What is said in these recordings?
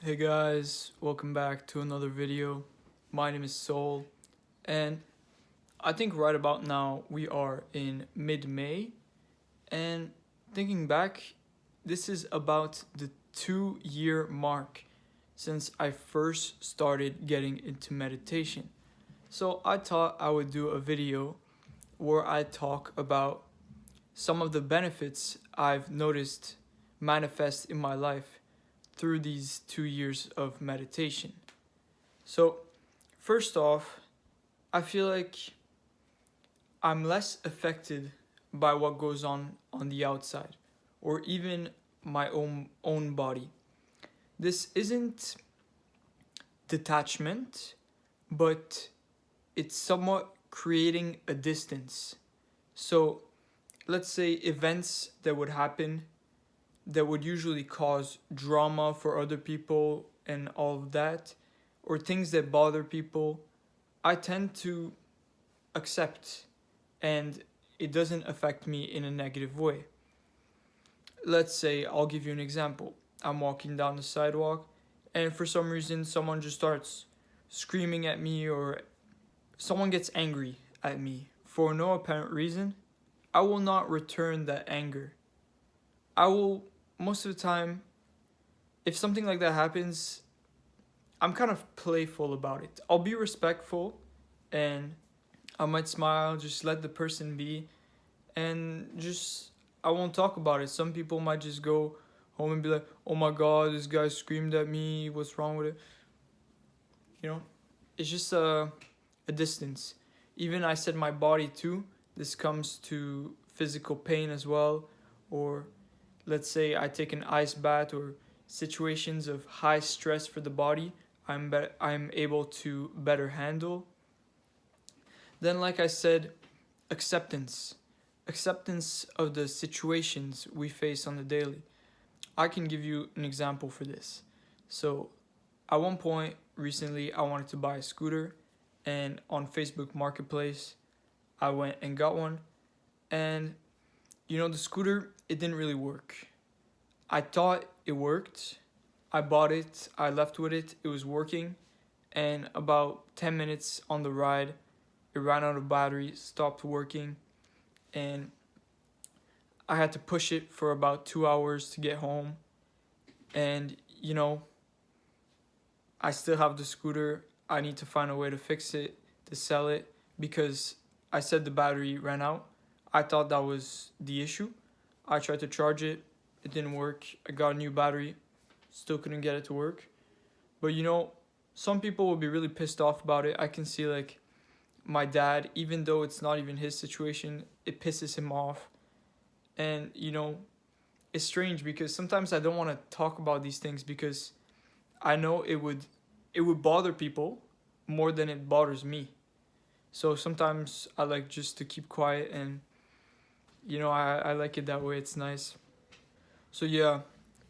Hey guys, welcome back to another video. My name is Soul, and I think right about now we are in mid-May, and thinking back, this is about the 2-year mark since I first started getting into meditation. So I thought I would do a video where I talk about some of the benefits I've noticed manifest in my life through these 2 years of meditation. So, first off, I feel like I'm less affected by what goes on the outside or even my own body. This isn't detachment, but it's somewhat creating a distance. So, let's say events that would happen that would usually cause drama for other people and all of that, or things that bother people, I tend to accept and it doesn't affect me in a negative way. Let's say, I'll give you an example. I'm walking down the sidewalk and for some reason someone just starts screaming at me or someone gets angry at me for no apparent reason. I will not return that anger. I will, most of the time, if something like that happens, I'm kind of playful about it. I'll be respectful and I might smile, just let the person be, and just I won't talk about it. Some people might just go home and be like, "Oh my God, this guy screamed at me. What's wrong with it?" You know, it's just a distance. Even I said my body too. This comes to physical pain as well, or let's say I take an ice bath or situations of high stress for the body. I'm able to better handle. Then, like I said, acceptance. Acceptance of the situations we face on the daily. I can give you an example for this. So, at one point recently, I wanted to buy a scooter, and on Facebook Marketplace, I went and got one. And the scooter, it didn't really work. I thought it worked. I bought it, I left with it, it was working. And about 10 minutes on the ride, it ran out of battery, stopped working, and I had to push it for about 2 hours to get home. And I still have the scooter. I need to find a way to fix it, to sell it, because I said the battery ran out. I thought that was the issue. I tried to charge it, it didn't work. I got a new battery, still couldn't get it to work. But some people will be really pissed off about it. I can see like my dad, even though it's not even his situation, it pisses him off. And it's strange because sometimes I don't want to talk about these things because I know it would bother people more than it bothers me. So sometimes I like just to keep quiet and I like it that way. It's nice. So yeah,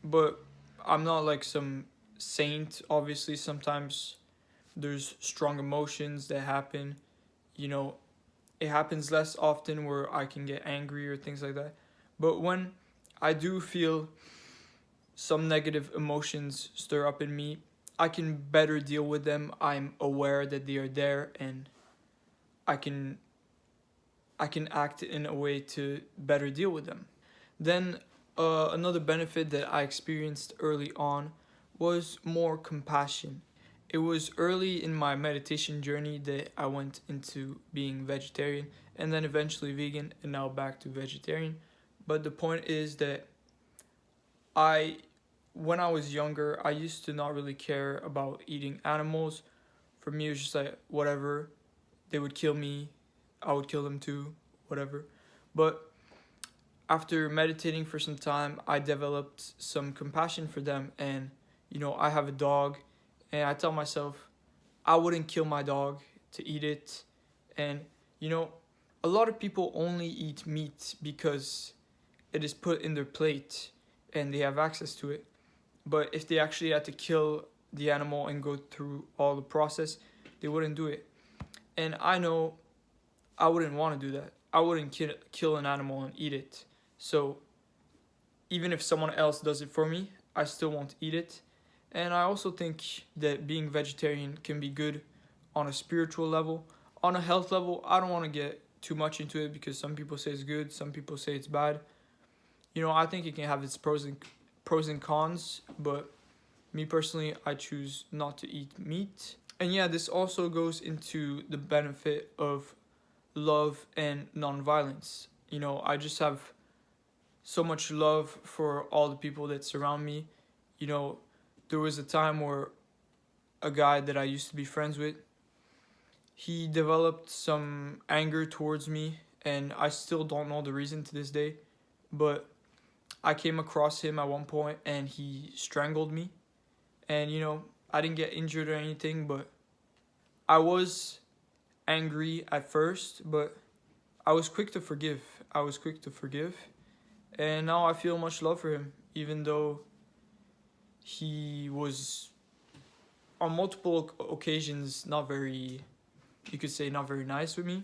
but I'm not like some saint. Obviously, sometimes there's strong emotions that happen. You know, it happens less often where I can get angry or things like that. But when I do feel some negative emotions stir up in me, I can better deal with them. I'm aware that they are there and I can I can act in a way to better deal with them. Then another benefit that I experienced early on was more compassion. It was early in my meditation journey that I went into being vegetarian and then eventually vegan and now back to vegetarian. But the point is that I when I was younger, I used to not really care about eating animals. For me, it was just like whatever. They would kill me, I would kill them too, whatever. But after meditating for some time, I developed some compassion for them. And, I have a dog, and I tell myself, I wouldn't kill my dog to eat it. And, you know, a lot of people only eat meat because it is put in their plate and they have access to it. But if they actually had to kill the animal and go through all the process, they wouldn't do it. And I know I wouldn't want to do that. I wouldn't kill an animal and eat it. So even if someone else does it for me, I still won't eat it. And I also think that being vegetarian can be good on a spiritual level. On a health level, I don't want to get too much into it because some people say it's good, some people say it's bad. I think it can have its pros and cons, but me personally, I choose not to eat meat. And yeah, this also goes into the benefit of love and nonviolence. I just have so much love for all the people that surround me. There was a time where a guy that I used to be friends with, he developed some anger towards me, and I still don't know the reason to this day. But I came across him at one point, and he strangled me. And I didn't get injured or anything, but I was angry at first, but I was quick to forgive. And now I feel much love for him, even though he was on multiple occasions not very, you could say, not very nice with me.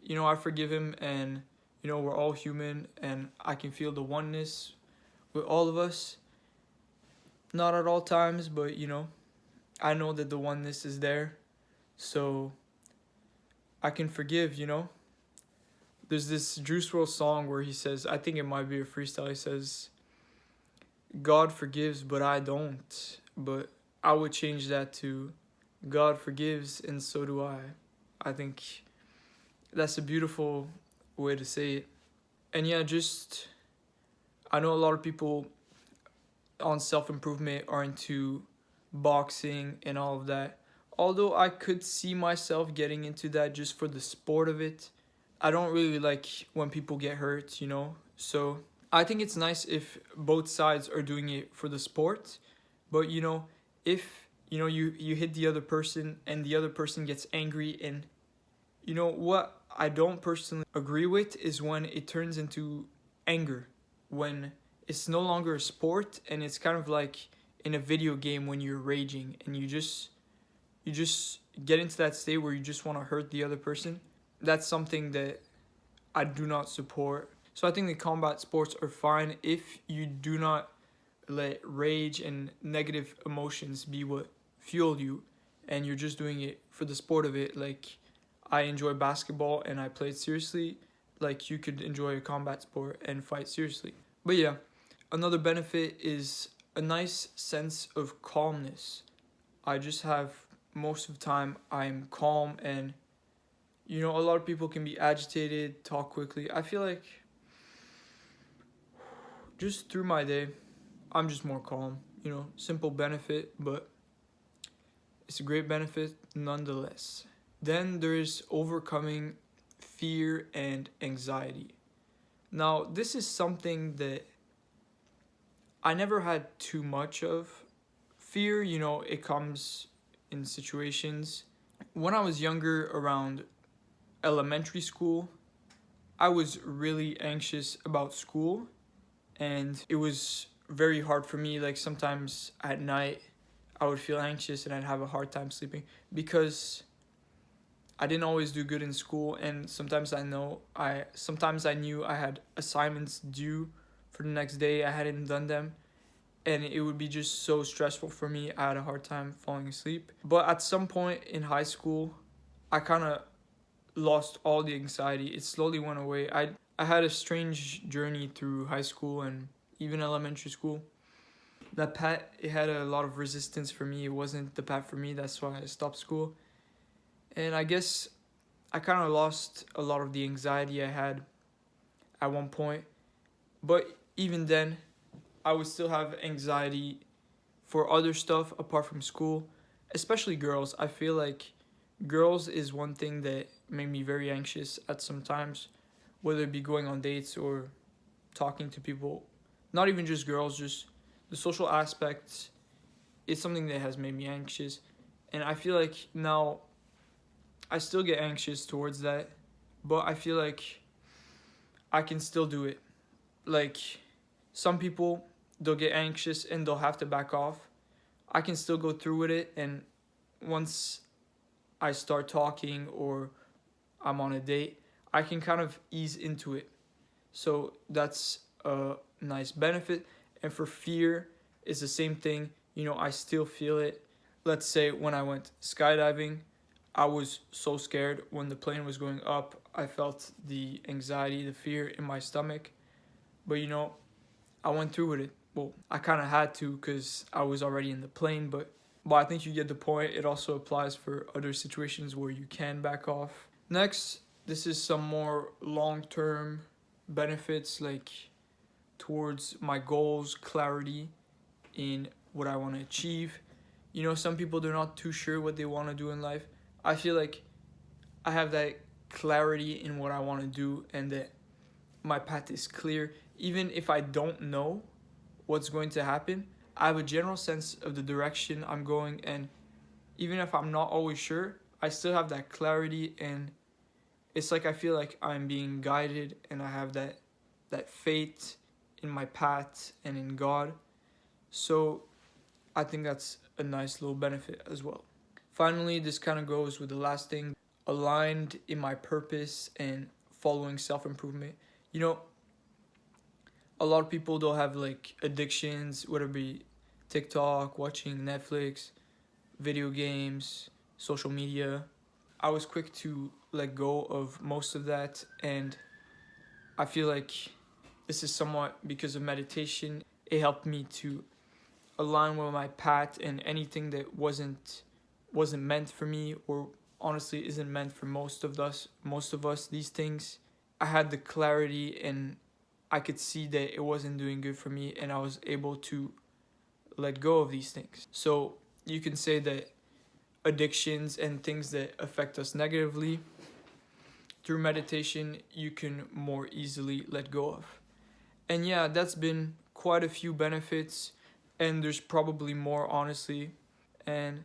I forgive him, and we're all human, and I can feel the oneness with all of us. Not at all times, but I know that the oneness is there, so I can forgive. There's this Juice WRLD song where he says, I think it might be a freestyle, he says, God forgives, but I don't. But I would change that to God forgives, and so do I. I think that's a beautiful way to say it. And yeah, I know a lot of people on self-improvement are into boxing and all of that. Although I could see myself getting into that just for the sport of it. I don't really like when people get hurt, So I think it's nice if both sides are doing it for the sport. But if you hit the other person and the other person gets angry, and what I don't personally agree with is when it turns into anger, when it's no longer a sport and it's kind of like in a video game when you're raging and you just get into that state where you just want to hurt the other person. That's something that I do not support. So I think the combat sports are fine if you do not let rage and negative emotions be what fuel you, and you're just doing it for the sport of it. Like, I enjoy basketball and I play it seriously. Like, you could enjoy a combat sport and fight seriously. But yeah, another benefit is a nice sense of calmness. I just have, most of the time, I'm calm, and a lot of people can be agitated, talk quickly. I feel like just through my day, I'm just more calm. Simple benefit, but it's a great benefit nonetheless. Then there's overcoming fear and anxiety. Now, this is something that I never had too much of. Fear, it comes in situations. When I was younger, around elementary school, I was really anxious about school, and it was very hard for me. Like, sometimes at night I would feel anxious and I'd have a hard time sleeping because I didn't always do good in school, and sometimes I knew I had assignments due for the next day. I hadn't done them, and it would be just so stressful for me. I had a hard time falling asleep. But at some point in high school, I kind of lost all the anxiety. It slowly went away. I had a strange journey through high school and even elementary school. That path, it had a lot of resistance for me. It wasn't the path for me. That's why I stopped school. And I guess I kind of lost a lot of the anxiety I had at one point. But even then, I would still have anxiety for other stuff apart from school, especially girls. I feel like girls is one thing that made me very anxious at some times, whether it be going on dates or talking to people. Not even just girls, just the social aspects is something that has made me anxious. And I feel like now I still get anxious towards that, but I feel like I can still do it. Like, some people, they'll get anxious and they'll have to back off. I can still go through with it, and once I start talking or I'm on a date, I can kind of ease into it. So that's a nice benefit. And for fear, it's the same thing. I still feel it. Let's say when I went skydiving, I was so scared when the plane was going up. I felt the anxiety, the fear in my stomach. But I went through with it. Well, I kind of had to because I was already in the plane, but I think you get the point. It also applies for other situations where you can back off. Next, this is some more long-term benefits, like towards my goals, clarity in what I want to achieve. Some people, they're not too sure what they want to do in life. I feel like I have that clarity in what I want to do and that my path is clear. Even if I don't know what's going to happen, I have a general sense of the direction I'm going, and even if I'm not always sure, I still have that clarity, and it's like I feel like I'm being guided, and I have that faith in my path and in God. So I think that's a nice little benefit as well. Finally, this kind of goes with the last thing, aligned in my purpose and following self-improvement. A lot of people, they'll have like addictions, whether it be TikTok, watching Netflix, video games, social media. I was quick to let go of most of that, and I feel like this is somewhat because of meditation. It helped me to align with my path, and anything that wasn't meant for me, or honestly isn't meant for most of us, these things, I had the clarity and I could see that it wasn't doing good for me, and I was able to let go of these things. So you can say that addictions and things that affect us negatively, through meditation, you can more easily let go of. And yeah, that's been quite a few benefits, and there's probably more, honestly. And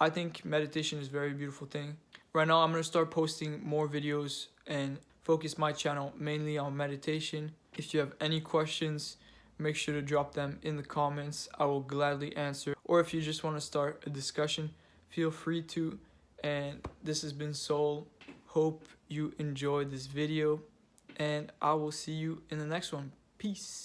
I think meditation is a very beautiful thing. Right now, I'm going to start posting more videos and focus my channel mainly on meditation. If you have any questions, make sure to drop them in the comments. I will gladly answer. Or if you just want to start a discussion, feel free to. And this has been Soul. Hope you enjoyed this video, and I will see you in the next one. Peace.